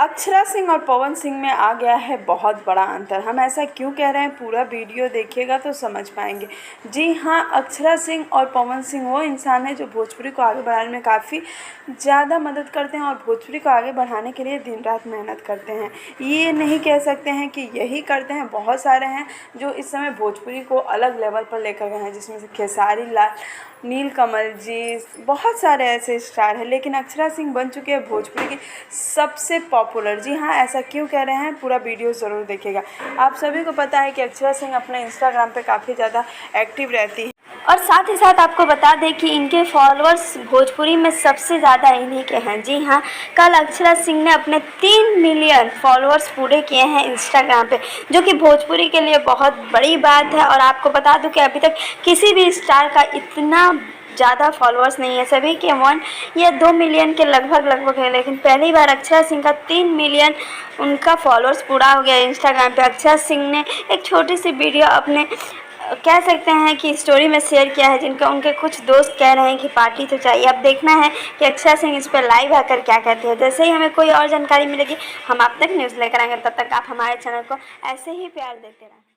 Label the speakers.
Speaker 1: अक्षरा सिंह और पवन सिंह में आ गया है बहुत बड़ा अंतर। हम ऐसा क्यों कह रहे हैं, पूरा वीडियो देखिएगा तो समझ पाएंगे। जी हाँ, अक्षरा सिंह और पवन सिंह वो इंसान है जो भोजपुरी को आगे बढ़ाने में काफ़ी ज़्यादा मदद करते हैं और भोजपुरी को आगे बढ़ाने के लिए दिन रात मेहनत करते हैं। ये नहीं कह सकते हैं कि यही करते हैं, बहुत सारे हैं जो इस समय भोजपुरी को अलग लेवल पर लेकर गए हैं, जिसमें से खेसारी लाल, नीलकमल जी, बहुत सारे ऐसे स्टार हैं। लेकिन अक्षरा सिंह बन चुके हैं भोजपुरी की सबसे पॉपुलर। जी हाँ, ऐसा क्यों कह रहे हैं, पूरा वीडियो ज़रूर देखिएगा। आप सभी को पता है कि अक्षरा सिंह अपने इंस्टाग्राम पे काफ़ी ज़्यादा एक्टिव रहती है
Speaker 2: और साथ ही साथ आपको बता दें कि इनके फॉलोअर्स भोजपुरी में सबसे ज़्यादा इन्हीं के हैं। जी हाँ, कल अक्षरा सिंह ने अपने 3 मिलियन फॉलोअर्स पूरे किए हैं इंस्टाग्राम पे, जो कि भोजपुरी के लिए बहुत बड़ी बात है। और आपको बता दूं कि अभी तक किसी भी स्टार का इतना ज़्यादा फॉलोअर्स नहीं है, सभी के 1 या 2 मिलियन के लगभग है। लेकिन पहली बार अक्षरा सिंह का 3 मिलियन उनका फॉलोअर्स पूरा हो गया इंस्टाग्राम पे। अक्षरा सिंह ने एक छोटी सी वीडियो अपने कह सकते हैं कि स्टोरी में शेयर किया है, जिनका उनके कुछ दोस्त कह रहे हैं कि पार्टी तो चाहिए। अब देखना है कि अक्षरा सिंह इस पर लाइव आकर क्या कहते हैं। जैसे ही हमें कोई और जानकारी मिलेगी हम आप तक न्यूज़ लेकर आएंगे। तब तक आप हमारे चैनल को ऐसे ही प्यार देते रहें।